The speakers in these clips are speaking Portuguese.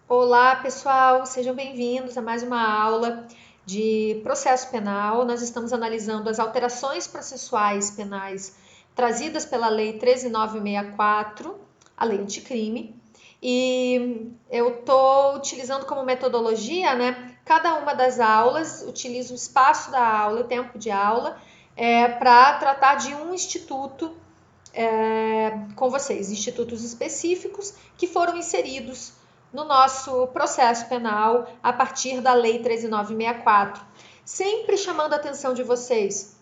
Olá, pessoal, sejam bem-vindos a mais uma aula de processo penal. Nós estamos analisando as alterações processuais penais trazidas pela Lei 13.964, a Lei Anticrime, e eu estou utilizando como metodologia, cada uma das aulas, utilizo o espaço da aula, o tempo de aula, para tratar de um instituto com vocês, institutos específicos que foram inseridos no nosso processo penal a partir da Lei 13.964. Sempre chamando a atenção de vocês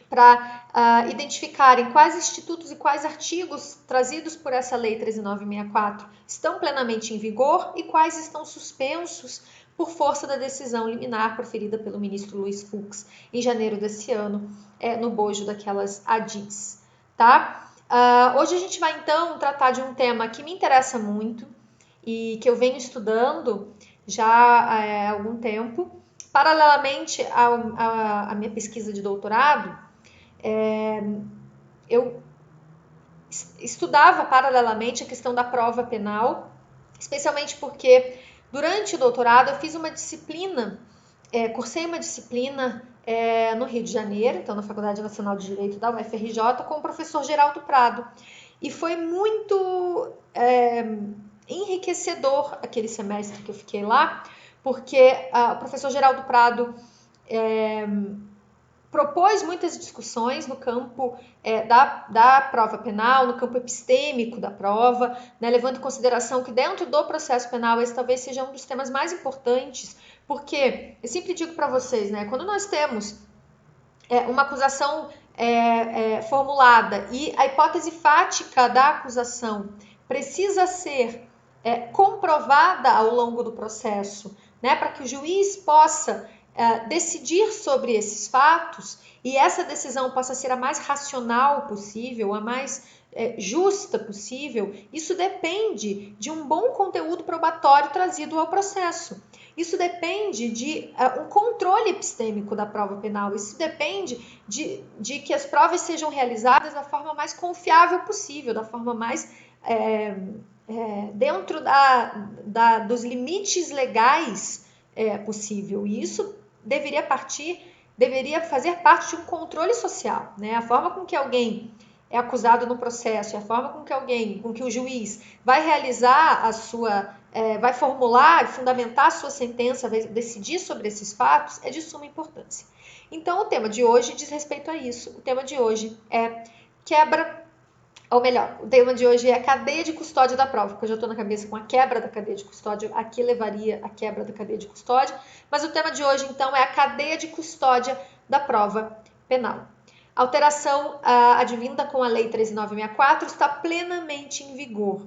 para identificarem quais institutos e quais artigos trazidos por essa Lei 13.964 estão plenamente em vigor e quais estão suspensos por força da decisão liminar proferida pelo ministro Luiz Fux em janeiro desse ano, no bojo daquelas ADIs, tá? Hoje a gente vai então tratar de um tema que me interessa muito e que eu venho estudando já há algum tempo. Paralelamente à minha pesquisa de doutorado, eu estudava paralelamente a questão da prova penal, especialmente porque durante o doutorado eu fiz uma disciplina, cursei uma disciplina no Rio de Janeiro, então na Faculdade Nacional de Direito da UFRJ, com o professor Geraldo Prado. E foi muito enriquecedor aquele semestre que eu fiquei lá, porque o professor Geraldo Prado propôs muitas discussões no campo da prova penal, no campo epistêmico da prova, levando em consideração que dentro do processo penal esse talvez seja um dos temas mais importantes, porque eu sempre digo para vocês, quando nós temos uma acusação formulada e a hipótese fática da acusação precisa ser comprovada ao longo do processo, para que o juiz possa decidir sobre esses fatos e essa decisão possa ser a mais racional possível, a mais justa possível, isso depende de um bom conteúdo probatório trazido ao processo. Isso depende de um controle epistêmico da prova penal, isso depende de que as provas sejam realizadas da forma mais confiável possível, da forma mais dentro dos limites legais possível. E isso deveria fazer parte de um controle social, A forma com que alguém é acusado no processo, a forma com que o juiz vai realizar vai formular, fundamentar a sua sentença, vai decidir sobre esses fatos, é de suma importância. Então, o tema de hoje diz respeito a isso. O tema de hoje é o tema de hoje é a cadeia de custódia da prova, porque eu já estou na cabeça com a quebra da cadeia de custódia, aqui levaria a quebra da cadeia de custódia, mas o tema de hoje, então, é a cadeia de custódia da prova penal. A alteração advinda com a Lei 13.964 está plenamente em vigor.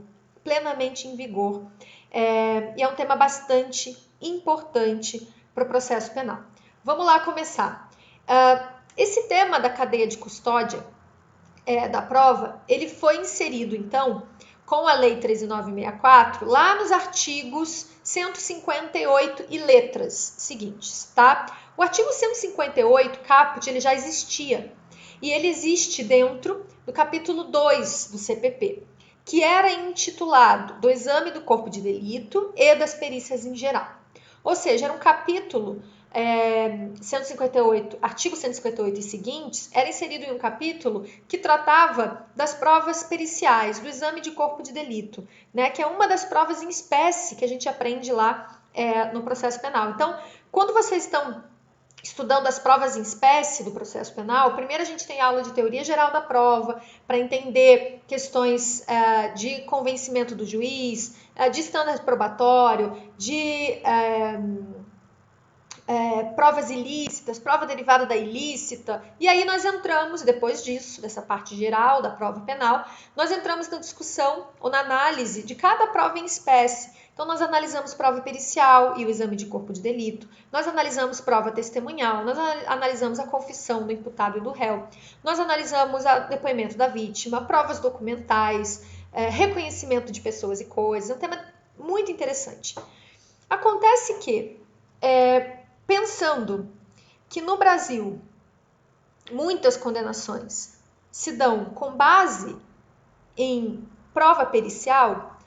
E é um tema bastante importante para o processo penal. Vamos lá começar. Esse tema da cadeia de custódia da prova, ele foi inserido, então, com a Lei 13.964, lá nos artigos 158 e letras seguintes, tá? O artigo 158, caput, ele já existia, e ele existe dentro do capítulo 2 do CPP, que era intitulado do exame do corpo de delito e das perícias em geral. Ou seja, era um capítulo 158, artigo 158 e seguintes, era inserido em um capítulo que tratava das provas periciais, do exame de corpo de delito, que é uma das provas em espécie que a gente aprende lá no processo penal. Então, quando vocês estão estudando as provas em espécie do processo penal, primeiro a gente tem aula de teoria geral da prova, para entender questões de convencimento do juiz, de estándar probatório, de provas ilícitas, prova derivada da ilícita, e aí nós entramos, depois disso, dessa parte geral da prova penal, nós entramos na discussão ou na análise de cada prova em espécie. Então, nós analisamos prova pericial e o exame de corpo de delito, nós analisamos prova testemunhal, nós analisamos a confissão do imputado e do réu, nós analisamos o depoimento da vítima, provas documentais, reconhecimento de pessoas e coisas, é um tema muito interessante. Acontece que pensando que no Brasil muitas condenações se dão com base em prova pericial,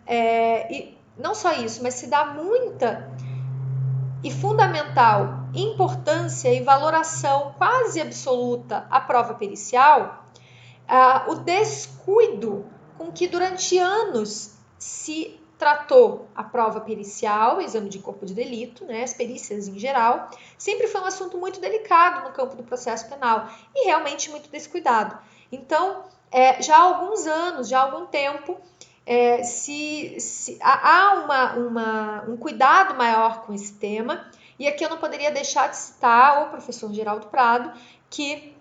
e não só isso, mas se dá muita e fundamental importância e valoração quase absoluta à prova pericial, o descuido com que durante anos se tratou a prova pericial, o exame de corpo de delito, né, as perícias em geral, sempre foi um assunto muito delicado no campo do processo penal e realmente muito descuidado. Então, já há alguns anos, já há algum tempo, há um cuidado maior com esse tema, e aqui eu não poderia deixar de citar o professor Geraldo Prado, que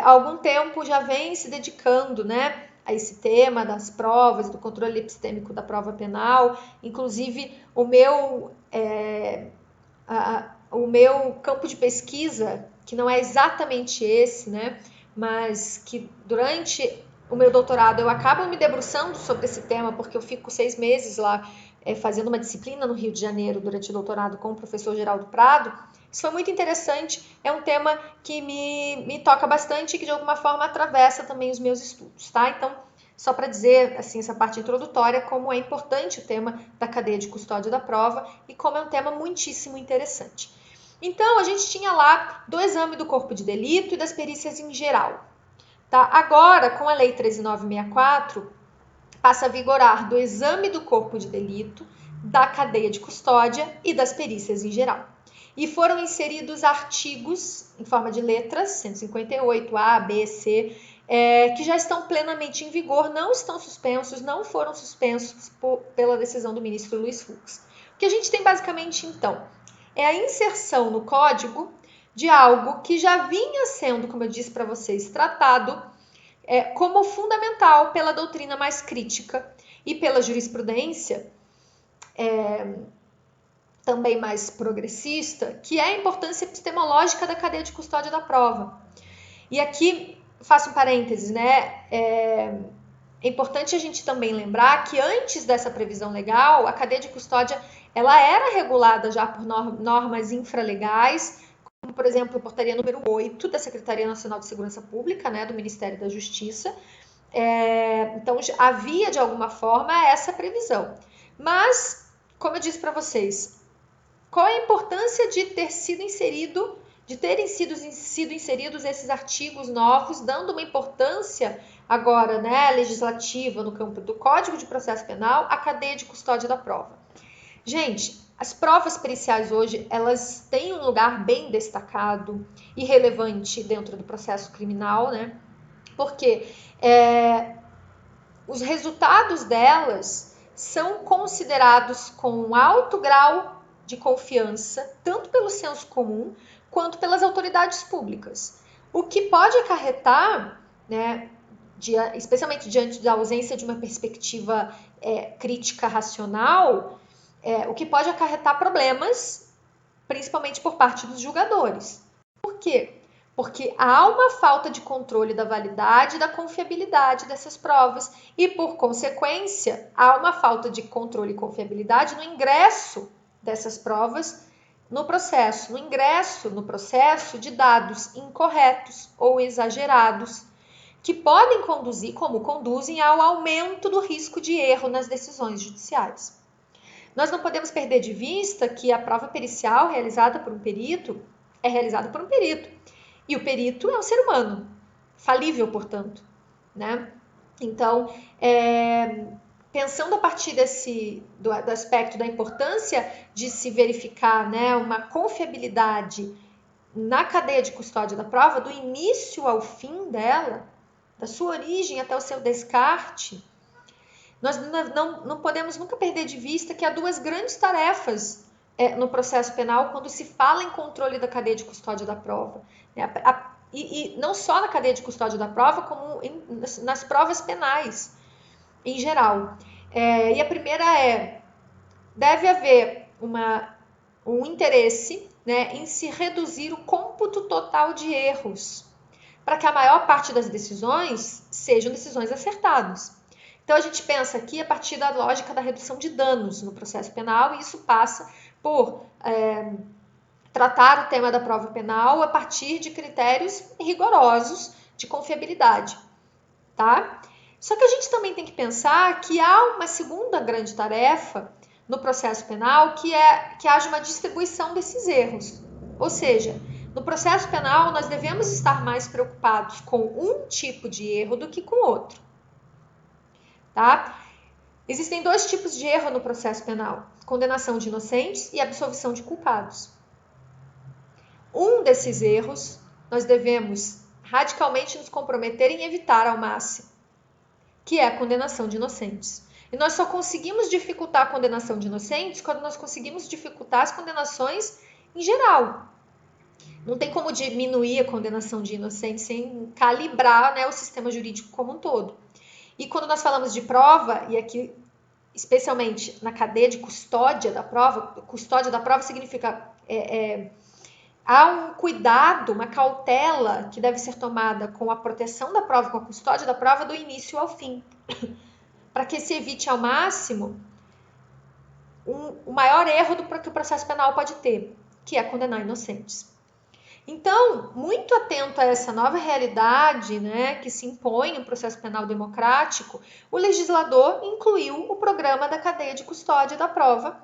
há algum tempo já vem se dedicando, né, a esse tema das provas, do controle epistêmico da prova penal. Inclusive, o meu campo de pesquisa, que não é exatamente esse, né, mas que durante o meu doutorado eu acabo me debruçando sobre esse tema, porque eu fico 6 meses lá fazendo uma disciplina no Rio de Janeiro durante o doutorado com o professor Geraldo Prado. Isso foi muito interessante, é um tema que me toca bastante e que de alguma forma atravessa também os meus estudos, tá? Então, só para dizer, assim, essa parte introdutória, como é importante o tema da cadeia de custódia da prova e como é um tema muitíssimo interessante. Então, a gente tinha lá do exame do corpo de delito e das perícias em geral. Tá? Agora, com a Lei 13.964, passa a vigorar do exame do corpo de delito, da cadeia de custódia e das perícias em geral. E foram inseridos artigos, em forma de letras, 158, A, B, C, que já estão plenamente em vigor, não estão suspensos, não foram suspensos pela decisão do ministro Luiz Fux. O que a gente tem basicamente, então, é a inserção no código de algo que já vinha sendo, como eu disse para vocês, tratado como fundamental pela doutrina mais crítica e pela jurisprudência também mais progressista, que é a importância epistemológica da cadeia de custódia da prova. E aqui faço um parênteses, né? É importante a gente também lembrar que antes dessa previsão legal, a cadeia de custódia ela era regulada já por normas infralegais, como, por exemplo, a portaria número 8 da Secretaria Nacional de Segurança Pública, né, do Ministério da Justiça. Então, havia, de alguma forma, essa previsão. Mas, como eu disse para vocês, qual é a importância de terem sido inseridos esses artigos novos, dando uma importância agora, né, legislativa no campo do Código de Processo Penal, à cadeia de custódia da prova? Gente, as provas periciais hoje, elas têm um lugar bem destacado e relevante dentro do processo criminal, né? Porque os resultados delas são considerados com um alto grau de confiança, tanto pelo senso comum quanto pelas autoridades públicas. O que pode acarretar, né, especialmente diante da ausência de uma perspectiva crítica racional, o que pode acarretar problemas, principalmente por parte dos julgadores. Por quê? Porque há uma falta de controle da validade e da confiabilidade dessas provas e, por consequência, há uma falta de controle e confiabilidade no ingresso dessas provas no processo, de dados incorretos ou exagerados, que podem conduzir, como conduzem, ao aumento do risco de erro nas decisões judiciais. Nós não podemos perder de vista que a prova pericial realizada por um perito é realizada por um perito. E o perito é um ser humano, falível, portanto, né? Então, pensando a partir do aspecto da importância de se verificar, né, uma confiabilidade na cadeia de custódia da prova, do início ao fim dela, da sua origem até o seu descarte, nós não podemos nunca perder de vista que há duas grandes tarefas no processo penal quando se fala em controle da cadeia de custódia da prova. E não só na cadeia de custódia da prova, como nas provas penais em geral. E a primeira deve haver um interesse, né, em se reduzir o cômputo total de erros, para que a maior parte das decisões sejam decisões acertadas. Então, a gente pensa aqui a partir da lógica da redução de danos no processo penal, e isso passa por tratar o tema da prova penal a partir de critérios rigorosos de confiabilidade, tá? Só que a gente também tem que pensar que há uma segunda grande tarefa no processo penal, que é que haja uma distribuição desses erros. Ou seja, no processo penal nós devemos estar mais preocupados com um tipo de erro do que com outro. Tá? Existem dois tipos de erro no processo penal: condenação de inocentes e absolvição de culpados. Um desses erros nós devemos radicalmente nos comprometer em evitar ao máximo, que é a condenação de inocentes. E nós só conseguimos dificultar a condenação de inocentes quando nós conseguimos dificultar as condenações em geral. Não tem como diminuir a condenação de inocentes sem calibrar, né, o sistema jurídico como um todo. E quando nós falamos de prova, e aqui especialmente na cadeia de custódia da prova significa há um cuidado, uma cautela que deve ser tomada com a proteção da prova, com a custódia da prova do início ao fim, para que se evite ao máximo o maior erro que o processo penal pode ter, que é condenar inocentes. Então, muito atento a essa nova realidade, né, que se impõe no processo penal democrático, o legislador incluiu o programa da cadeia de custódia da prova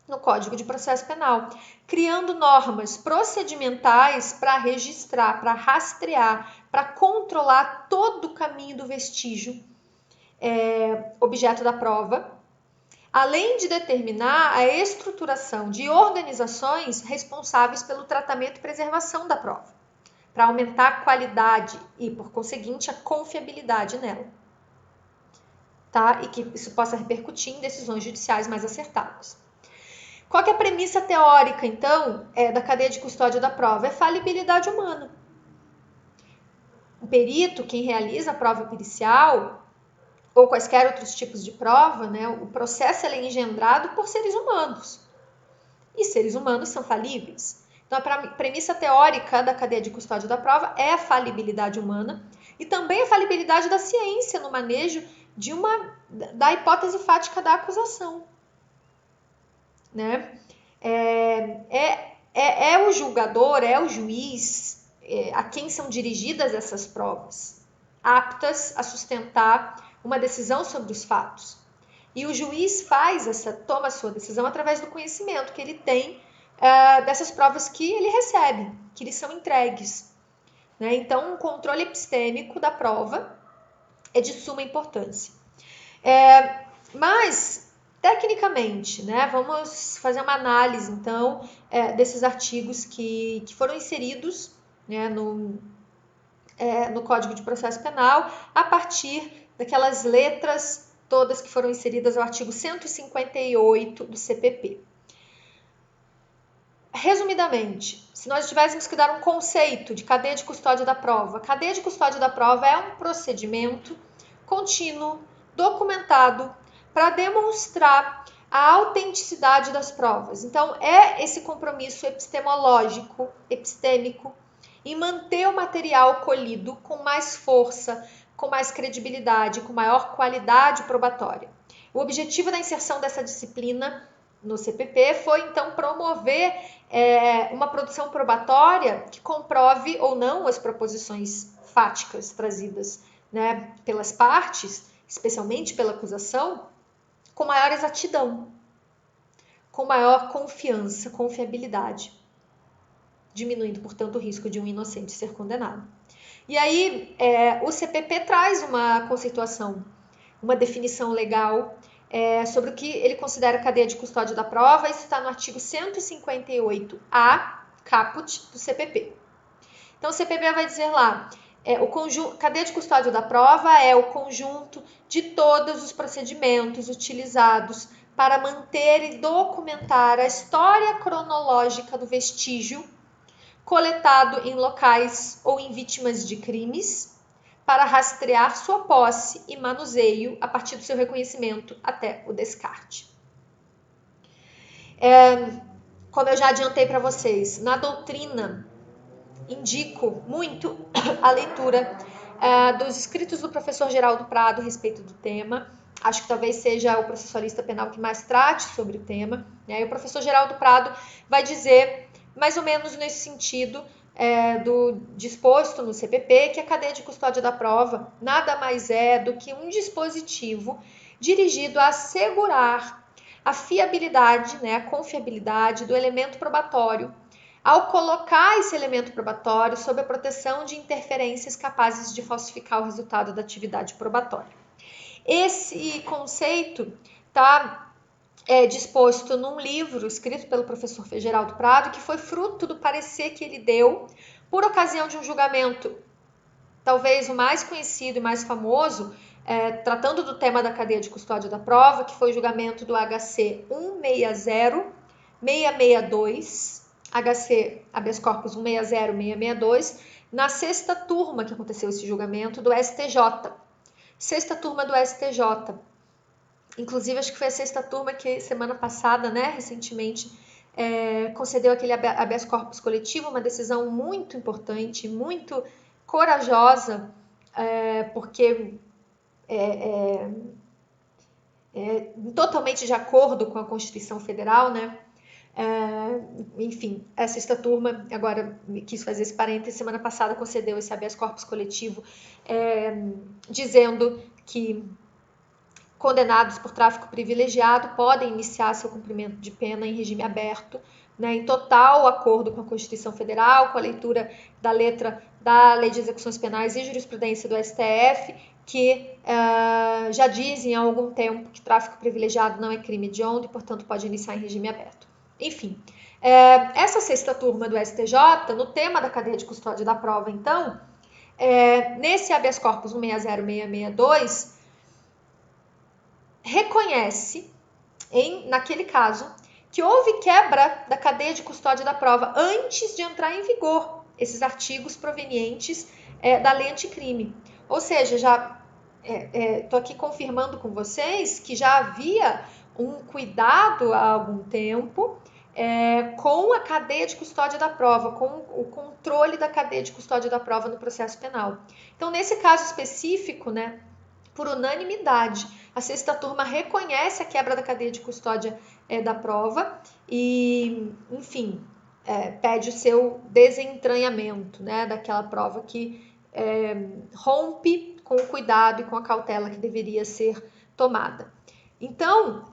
no Código de Processo Penal, criando normas procedimentais para registrar, para rastrear, para controlar todo o caminho do vestígio objeto da prova, além de determinar a estruturação de organizações responsáveis pelo tratamento e preservação da prova, para aumentar a qualidade e, por conseguinte, a confiabilidade nela. Tá? E que isso possa repercutir em decisões judiciais mais acertadas. Qual que é a premissa teórica, então, da cadeia de custódia da prova? É falibilidade humana. O perito, quem realiza a prova pericial, ou quaisquer outros tipos de prova, né, o processo é engendrado por seres humanos. E seres humanos são falíveis. Então, a premissa teórica da cadeia de custódia da prova é a falibilidade humana e também a falibilidade da ciência no manejo da hipótese fática da acusação. Né? É o julgador, é o juiz a quem são dirigidas essas provas, aptas a sustentar uma decisão sobre os fatos. E o juiz toma a sua decisão através do conhecimento que ele tem dessas provas que ele recebe, que lhe são entregues. Né? Então, um controle epistêmico da prova é de suma importância. Mas, tecnicamente, né, vamos fazer uma análise, então, desses artigos que foram inseridos, né, no Código de Processo Penal, a partir daquelas letras todas que foram inseridas ao artigo 158 do CPP. Resumidamente, se nós tivéssemos que dar um conceito de cadeia de custódia da prova, cadeia de custódia da prova é um procedimento contínuo, documentado, para demonstrar a autenticidade das provas. Então, é esse compromisso epistemológico, epistêmico, em manter o material colhido com mais força, com mais credibilidade, com maior qualidade probatória. O objetivo da inserção dessa disciplina no CPP foi, então, promover uma produção probatória que comprove ou não as proposições fáticas trazidas, né, pelas partes, especialmente pela acusação, com maior exatidão, com maior confiança, confiabilidade, diminuindo, portanto, o risco de um inocente ser condenado. E aí, o CPP traz uma conceituação, uma definição legal sobre o que ele considera cadeia de custódia da prova. Isso está no artigo 158A, caput, do CPP. Então, o CPP vai dizer lá, cadeia de custódia da prova é o conjunto de todos os procedimentos utilizados para manter e documentar a história cronológica do vestígio coletado em locais ou em vítimas de crimes, para rastrear sua posse e manuseio a partir do seu reconhecimento até o descarte. Como eu já adiantei para vocês, na doutrina indico muito a leitura dos escritos do professor Geraldo Prado a respeito do tema. Acho que talvez seja o processualista penal que mais trate sobre o tema. E o professor Geraldo Prado vai dizer, mais ou menos nesse sentido, do disposto no CPP, que a cadeia de custódia da prova nada mais é do que um dispositivo dirigido a assegurar a fiabilidade, né, a confiabilidade do elemento probatório, ao colocar esse elemento probatório sob a proteção de interferências capazes de falsificar o resultado da atividade probatória. Esse conceito está disposto num livro escrito pelo professor Geraldo Prado, que foi fruto do parecer que ele deu por ocasião de um julgamento, talvez o mais conhecido e mais famoso, tratando do tema da cadeia de custódia da prova, que foi o julgamento do HC 160662, HC habeas corpus 160662, na sexta turma que aconteceu esse julgamento do STJ. Sexta turma do STJ. Inclusive, acho que foi a sexta turma que semana passada, né, recentemente, concedeu aquele habeas corpus coletivo, uma decisão muito importante, muito corajosa, porque totalmente de acordo com a Constituição Federal, né? Enfim, a sexta turma, agora quis fazer esse parênteses, semana passada concedeu esse habeas corpus coletivo, dizendo que condenados por tráfico privilegiado podem iniciar seu cumprimento de pena em regime aberto, né, em total acordo com a Constituição Federal, com a leitura da letra da Lei de Execuções Penais e jurisprudência do STF, que já dizem há algum tempo que tráfico privilegiado não é crime hediondo e, portanto, pode iniciar em regime aberto. Enfim, essa sexta turma do STJ, no tema da cadeia de custódia da prova, então, nesse habeas corpus 160662, reconhece, naquele caso, que houve quebra da cadeia de custódia da prova antes de entrar em vigor esses artigos provenientes da lei anticrime. Ou seja, já estou aqui confirmando com vocês que já havia um cuidado há algum tempo com a cadeia de custódia da prova, com o controle da cadeia de custódia da prova no processo penal. Então, nesse caso específico, né, por unanimidade, a sexta turma reconhece a quebra da cadeia de custódia da prova e, enfim, pede o seu desentranhamento, né, daquela prova que rompe com o cuidado e com a cautela que deveria ser tomada. Então,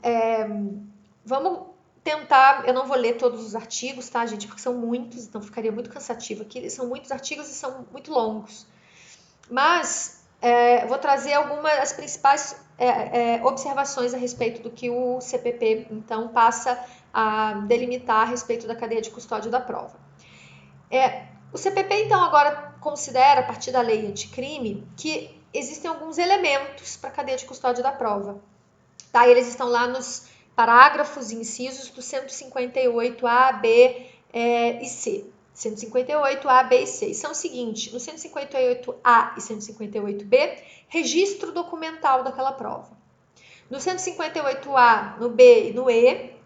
vamos tentar, eu não vou ler todos os artigos, tá, gente, porque são muitos, então ficaria muito cansativo aqui, são muitos artigos e são muito longos, mas vou trazer algumas das principais observações a respeito do que o CPP, então, passa a delimitar a respeito da cadeia de custódia da prova. O CPP, então, agora considera, a partir da lei anticrime, que existem alguns elementos para a cadeia de custódia da prova. Tá? Eles estão lá nos parágrafos e incisos do 158A, B e C. 158A, B e C. E são o seguinte, no 158A e 158B, registro documental daquela prova. No 158A, no B e no E,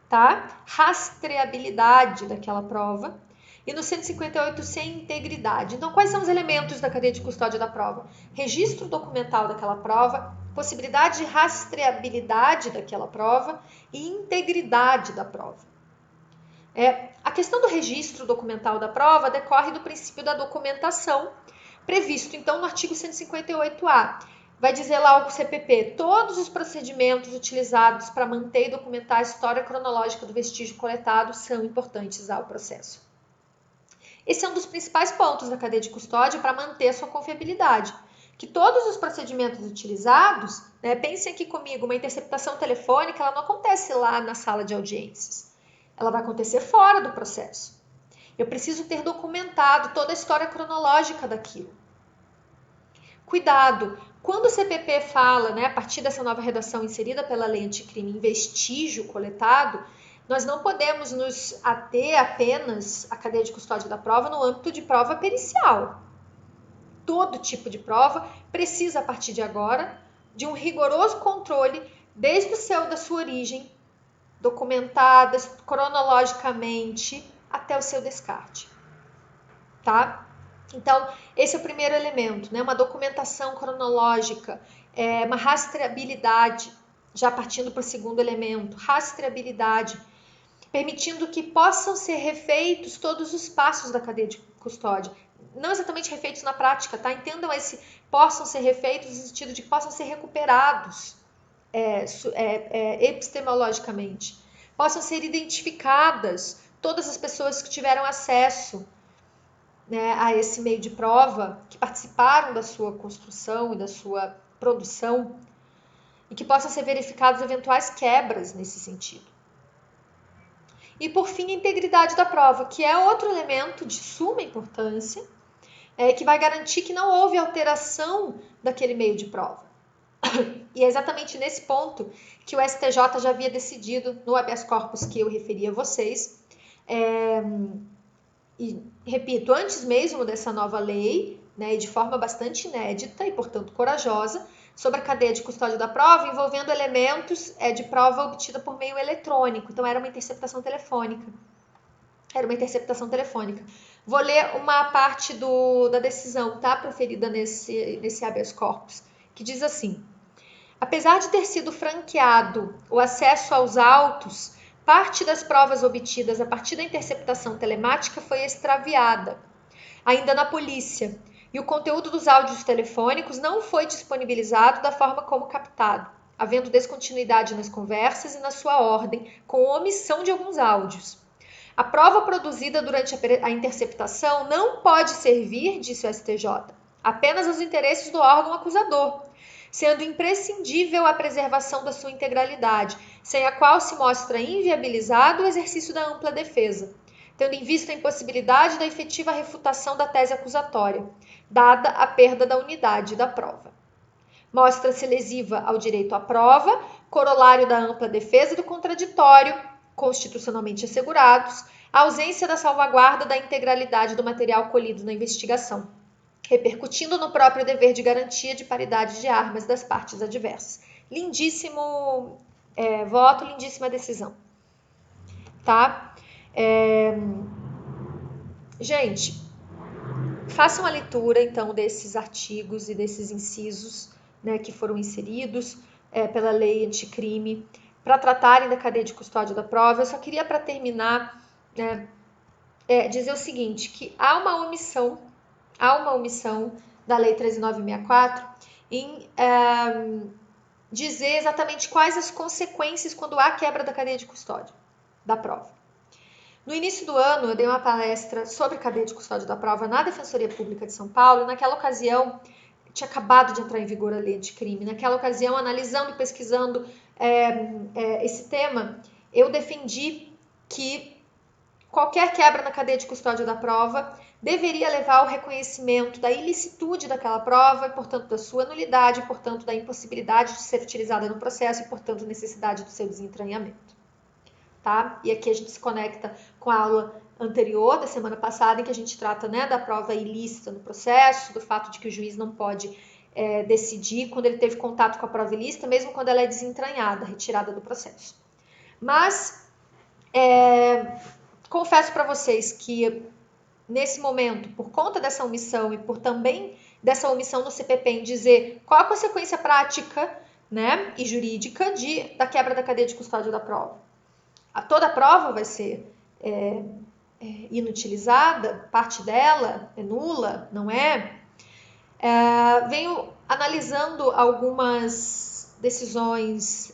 tá? Rastreabilidade daquela prova. E no 158C, integridade. Então, quais são os elementos da cadeia de custódia da prova? Registro documental daquela prova, possibilidade de rastreabilidade daquela prova e integridade da prova. A questão do registro documental da prova decorre do princípio da documentação, previsto então no artigo 158A. Vai dizer lá o CPP, todos os procedimentos utilizados para manter e documentar a história cronológica do vestígio coletado são importantes ao processo. Esse é um dos principais pontos da cadeia de custódia para manter a sua confiabilidade. Que todos os procedimentos utilizados, né, pensem aqui comigo, uma interceptação telefônica, ela não acontece lá na sala de audiências. Ela vai acontecer fora do processo. Eu preciso ter documentado toda a história cronológica daquilo. Cuidado, quando o CPP fala, né, a partir dessa nova redação inserida pela lei anticrime, em vestígio coletado, nós não podemos nos ater apenas à cadeia de custódia da prova no âmbito de prova pericial. Todo tipo de prova precisa, a partir de agora, de um rigoroso controle desde da sua origem, documentada cronologicamente até o seu descarte, tá? Então, esse é o primeiro elemento, né? Uma documentação cronológica, uma rastreabilidade, já partindo para o segundo elemento, rastreabilidade, permitindo que possam ser refeitos todos os passos da cadeia custódia. Não exatamente refeitos na prática, tá? Entendam esse possam ser refeitos no sentido de que possam ser recuperados epistemologicamente, possam ser identificadas todas as pessoas que tiveram acesso, né, a esse meio de prova, que participaram da sua construção e da sua produção, e que possam ser verificadas eventuais quebras nesse sentido. E, por fim, a integridade da prova, que é outro elemento de suma importância, que vai garantir que não houve alteração daquele meio de prova. E é exatamente nesse ponto que o STJ já havia decidido no habeas corpus que eu referi a vocês. E, repito, antes mesmo dessa nova lei, né, e de forma bastante inédita e, portanto, corajosa, sobre a cadeia de custódia da prova, envolvendo elementos de prova obtida por meio eletrônico. Então, era uma interceptação telefônica. Vou ler uma parte da decisão, tá, proferida nesse habeas corpus, que diz assim: apesar de ter sido franqueado o acesso aos autos, parte das provas obtidas a partir da interceptação telemática foi extraviada, ainda na polícia, e o conteúdo dos áudios telefônicos não foi disponibilizado da forma como captado, havendo descontinuidade nas conversas e na sua ordem, com omissão de alguns áudios. A prova produzida durante a interceptação não pode servir, disse o STJ, apenas aos interesses do órgão acusador, sendo imprescindível a preservação da sua integralidade, sem a qual se mostra inviabilizado o exercício da ampla defesa, tendo em vista a impossibilidade da efetiva refutação da tese acusatória, dada a perda da unidade da prova. Mostra-se lesiva ao direito à prova, corolário da ampla defesa do contraditório, constitucionalmente assegurados, a ausência da salvaguarda da integralidade do material colhido na investigação, repercutindo no próprio dever de garantia de paridade de armas das partes adversas. Lindíssimo voto, lindíssima decisão. Tá? Gente, façam a leitura, então, desses artigos e desses incisos, né, que foram inseridos pela lei anticrime, para tratarem da cadeia de custódia da prova. Eu só queria, para terminar, dizer o seguinte, que há uma omissão da lei 13.964 em dizer exatamente quais as consequências quando há quebra da cadeia de custódia da prova. No início do ano, eu dei uma palestra sobre cadeia de custódia da prova na Defensoria Pública de São Paulo, e naquela ocasião, tinha acabado de entrar em vigor a lei anticrime, naquela ocasião, analisando e pesquisando esse tema, eu defendi que qualquer quebra na cadeia de custódia da prova deveria levar ao reconhecimento da ilicitude daquela prova, e, portanto, da sua nulidade, portanto, da impossibilidade de ser utilizada no processo e, portanto, necessidade do seu desentranhamento. Tá? E aqui a gente se conecta com a aula anterior, da semana passada, em que a gente trata, né, da prova ilícita no processo, do fato de que o juiz não pode decidir quando ele teve contato com a prova ilícita, mesmo quando ela é desentranhada, retirada do processo. Mas, confesso para vocês que, nesse momento, por conta dessa omissão e por também dessa omissão no CPP em dizer qual a consequência prática, né, e jurídica da quebra da cadeia de custódia da prova. Toda a prova vai ser inutilizada, parte dela é nula, não é? Venho analisando algumas decisões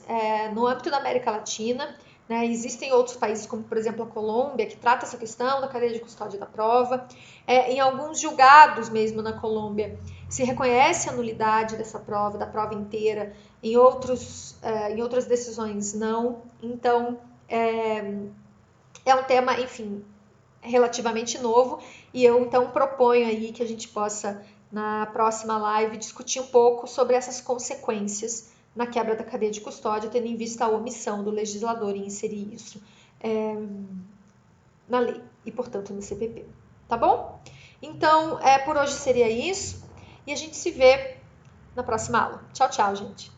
no âmbito da América Latina, né? Existem outros países, como por exemplo a Colômbia, que trata essa questão da cadeia de custódia da prova. Em alguns julgados mesmo na Colômbia, se reconhece a nulidade dessa prova, da prova inteira, em outras decisões não. Então, é um tema, enfim, relativamente novo, e eu então proponho aí que a gente possa, na próxima live, discutir um pouco sobre essas consequências na quebra da cadeia de custódia, tendo em vista a omissão do legislador em inserir isso na lei e, portanto, no CPP. Tá bom? Então, por hoje seria isso, e a gente se vê na próxima aula. Tchau, tchau, gente!